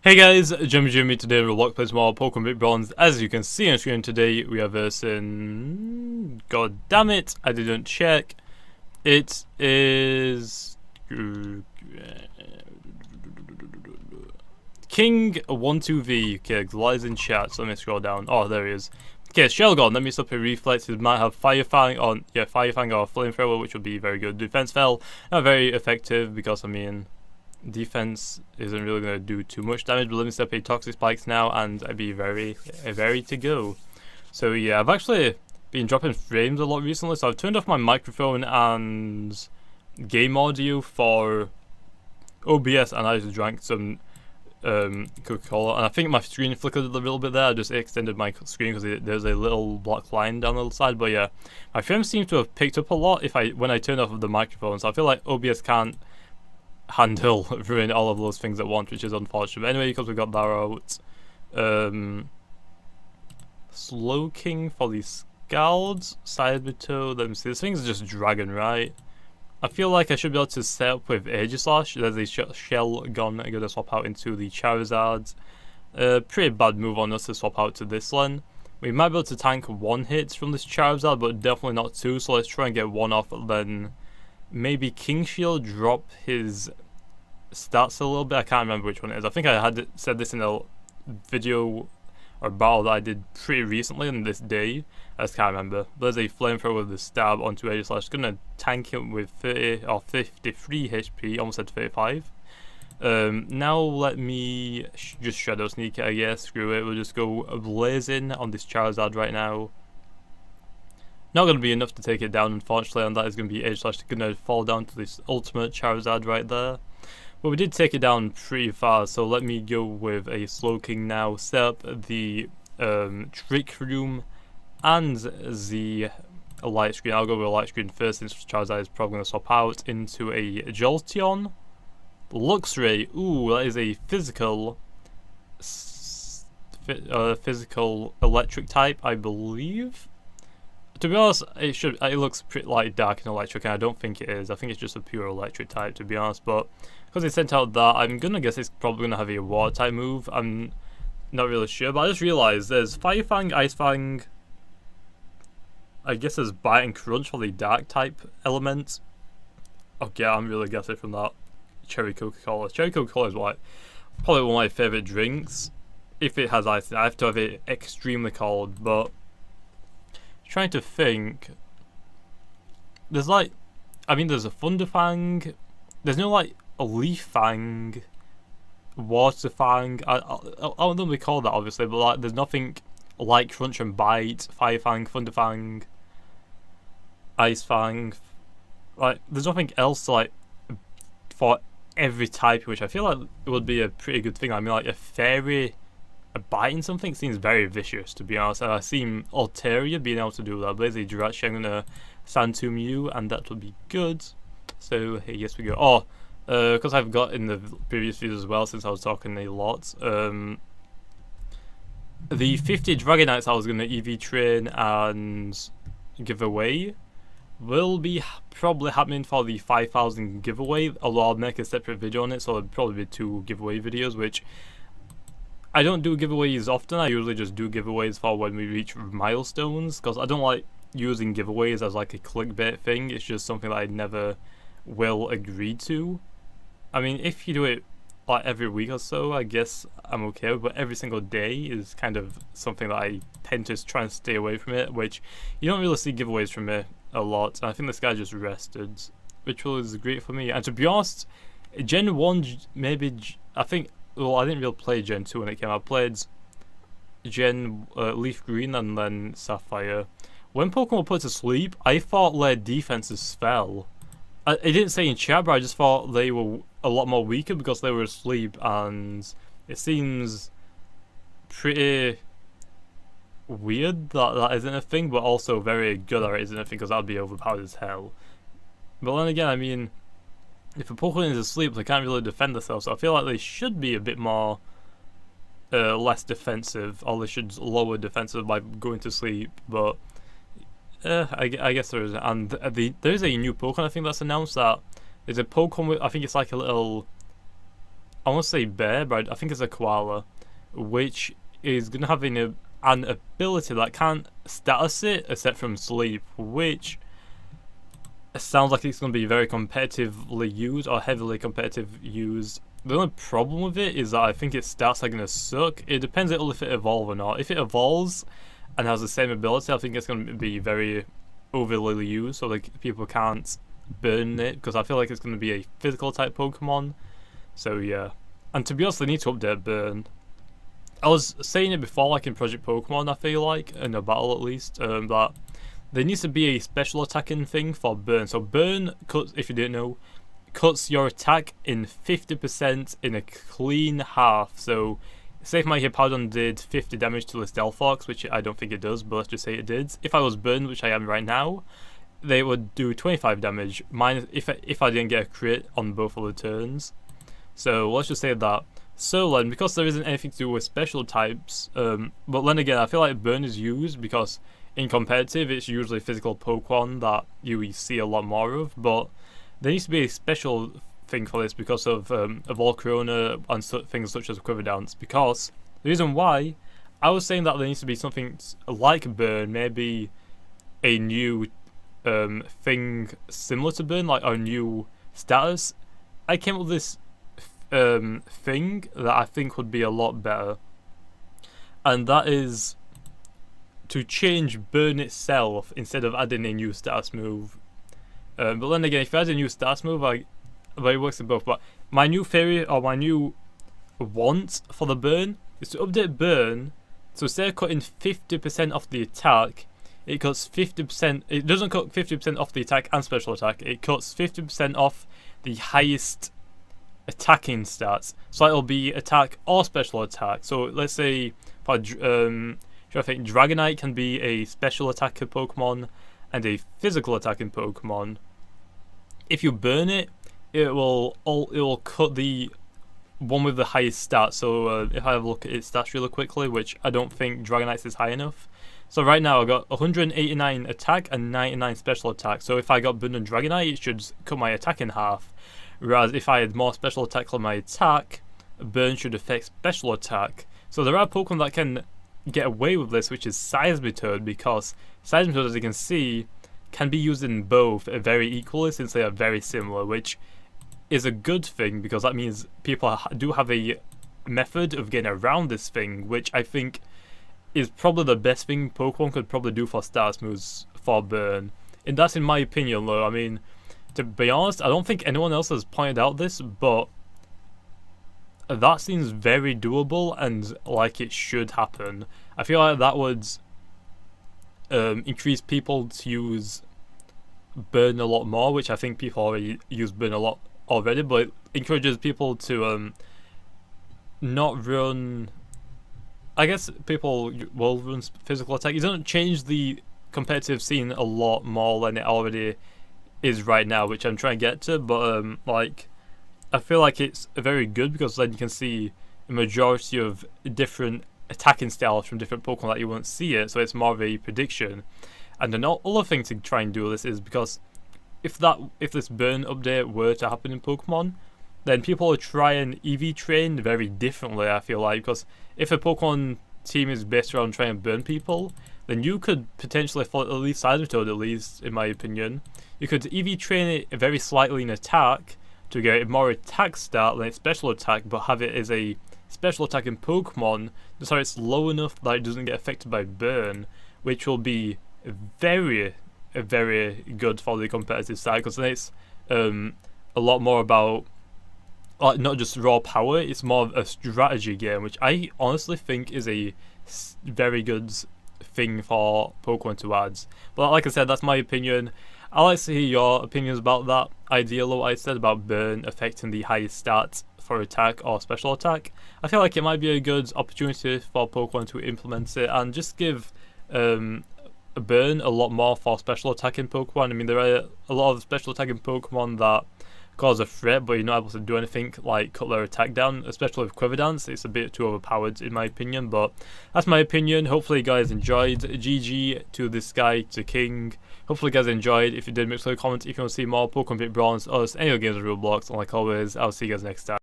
Hey guys, JamiyJamie today in Roblox plays more Pokemon Big Bronze. As you can see on screen today, we are versing... God damn it, I didn't check. It is... King12v. Okay, lies in chat, so let me scroll down. Oh, there he is. Okay, Shelgon, let me stop a reflex. It might have Fire Fang on... Yeah, Fire Fang or Flamethrower, which would be very good. Defense Fell, not very effective because, I mean... defense isn't really going to do too much damage, but let me step a toxic spikes now and I'd be very to go. So yeah, I've actually been dropping frames a lot recently, so I've turned off my microphone and game audio for OBS, and I just drank some Coca-Cola, and I think my screen flickered a little bit there. I just extended my screen because there's a little black line down the side, but yeah, my frames seem to have picked up a lot when I turned off the microphone, so I feel like OBS can't handle ruin all of those things at once, which is unfortunate. But anyway, because we got that out, Slow King for the Scalds, Cybertoad. Let me see, this thing's just Dragon, right? I feel like I should be able to set up with Aegislash. There's a Shell Gun I'm gonna swap out into the Charizard. Pretty bad move on us to swap out to this one. We might be able to tank one hit from this Charizard, but definitely not two, so let's try and get one off, then maybe King Shield drop his stats a little bit. I can't remember which one it is. I think I had said this in a video or battle that I did pretty recently on this day. I just can't remember. But there's a Flamethrower with the stab onto Aegislash. Gonna tank him with 30 or 53 HP, almost said 35. Now let me just Shadow Sneak it, I guess. Screw it, we'll just go blazing on this Charizard right now. Not going to be enough to take it down, unfortunately, and that is going to be Aegislash going to fall down to this ultimate Charizard right there. But we did take it down pretty fast, so let me go with a Slow King now, set up the Trick Room and the Light Screen. I'll go with a Light Screen first, since Charizard is probably going to swap out into a Jolteon. Luxray, ooh, that is a physical electric type, I believe. To be honest, it looks pretty like dark and electric, and I don't think it is. I think it's just a pure electric type, to be honest. But because they sent out that, I'm gonna guess it's probably gonna have a water type move. I'm not really sure, but I just realized there's Fire Fang, Ice Fang. I guess there's Bite and Crunch for the dark type element. Okay, I'm really guessing from that. Cherry Coca-Cola. Cherry Coca-Cola is probably one of my favorite drinks. If it has ice, I have to have it extremely cold, but. Trying to think, there's there's a Thunder Fang, there's no a Leaf Fang, Water Fang, I don't know what they call that obviously, but there's nothing like Crunch and Bite, Fire Fang, Thunder Fang, Ice Fang, there's nothing else for every type, which I feel like it would be a pretty good thing. I mean, a Fairy biting something seems very vicious, to be honest, and I seen Altaria being able to do that. But there's a Jirachi, I'm gonna Santum you, and that would be good. So here, yes we go. Oh, because I've got in the previous videos as well, since I was talking a lot, the 50 Dragonites I was gonna EV train and give away will be probably happening for the 5,000 giveaway, although I'll make a separate video on it, so it'll probably be 2 giveaway videos, which I don't do giveaways often. I usually just do giveaways for when we reach milestones, because I don't like using giveaways as a clickbait thing. It's just something that I never will agree to. I mean, if you do it every week or so, I guess I'm okay, but every single day is kind of something that I tend to try and stay away from it, which you don't really see giveaways from me a lot. And I think this guy just rested, which was great for me. And to be honest, Gen 1, maybe, I think, well, I didn't really play Gen 2 when it came out. I played Gen Leaf Green and then Sapphire. When Pokemon were put to sleep, I thought their defenses fell. It didn't say in chat, but I just thought they were a lot more weaker because they were asleep, and it seems pretty weird that isn't a thing, but also very good that it isn't a thing, because that'd be overpowered as hell. But then again, I mean, if a Pokemon is asleep, they can't really defend themselves, so I feel like they should be a bit more less defensive, or they should lower defensive by going to sleep, but I guess there is. And there is a new Pokemon, I think, that's announced, that there's a Pokemon with, I think it's a little I want to say bear, but I think it's a koala, which is going to have an ability that can't status it except from sleep, which sounds like it's going to be very competitively used or heavily competitive used. The only problem with it is that I think its stats are going to suck. It depends a little if it evolves or not. If it evolves and has the same ability, I think it's going to be very overly used, so like people can't burn it, because I feel like it's going to be a physical type Pokemon. So yeah, and to be honest, they need to update burn. I was saying it before, like in Project Pokemon, I feel like, in a battle at least, that there needs to be a special attacking thing for burn. So burn cuts, if you didn't know, cuts your attack in 50% in a clean half. So say if my Hippowdon did 50 damage to this Delphox, which I don't think it does, but let's just say it did. If I was burned, which I am right now, they would do 25 damage, minus if I didn't get a crit on both of the turns. So let's just say that. So then, because there isn't anything to do with special types, but then again, I feel like burn is used because in competitive, it's usually physical Pokemon that you see a lot more of, but there needs to be a special thing for this because of Volcarona and things such as Quiver Dance. Because the reason why I was saying that there needs to be something like burn, maybe a new thing similar to burn, like a new status. I came up with this thing that I think would be a lot better, and that is to change burn itself instead of adding a new status move. But then again, if I add a new status move, it works in both. But my new theory, or my new want for the burn, is to update burn. So instead of cutting 50% off the attack, it cuts 50%. It doesn't cut 50% off the attack and special attack. It cuts 50% off the highest attacking stats. So it'll be attack or special attack. So let's say for I think Dragonite can be a special attacker Pokemon and a physical attacking Pokemon. If you burn it, it will cut the one with the highest stats. So if I have a look at its stats really quickly, which I don't think Dragonite's is high enough. So right now I got 189 attack and 99 special attack. So if I got burned on Dragonite, it should cut my attack in half. Whereas if I had more special attack on my attack, burn should affect special attack. So there are Pokemon that can get away with this, which is Seismitoad, because Seismitoad, as you can see, can be used in both very equally since they are very similar, which is a good thing because that means people do have a method of getting around this thing, which I think is probably the best thing Pokemon could probably do for status moves for burn. And that's in my opinion though. I mean, to be honest, I don't think anyone else has pointed out this, but that seems very doable and like it should happen. I feel like that would increase people to use burn a lot more, which I think people already use burn a lot already, but it encourages people to not run. I guess people will run physical attack. It doesn't change the competitive scene a lot more than it already is right now, which I'm trying to get to, but like I feel like it's very good because then you can see a majority of different attacking styles from different Pokemon that you won't see it, so it's more of a prediction. And another thing to try and do this is because if this burn update were to happen in Pokemon, then people will try and EV train very differently, I feel like, because if a Pokemon team is based around trying to burn people, then you could potentially, for at least Seismitoad at least, in my opinion, you could EV train it very slightly in attack to get a more attack stat than its special attack, but have it as a special attacking Pokemon so it's low enough that it doesn't get affected by burn, which will be very, very good for the competitive side, because then it's a lot more about not just raw power, it's more of a strategy game, which I honestly think is a very good thing for Pokemon to add. But like I said, that's my opinion. I'd like to hear your opinions about that idea, what I said about burn affecting the highest stats for attack or special attack. I feel like it might be a good opportunity for Pokemon to implement it and just give burn a lot more for special attacking Pokemon. I mean, there are a lot of special attacking Pokemon that cause a threat, but you're not able to do anything like cut their attack down, especially with Quiver Dance. It's a bit too overpowered in my opinion, but that's my opinion. Hopefully you guys enjoyed. GG to this guy, to King. Hopefully you guys enjoyed. If you did, make sure to comment if you want to see more Pokemon Bit Bronze or any other games on Roblox, and like always, I'll see you guys next time.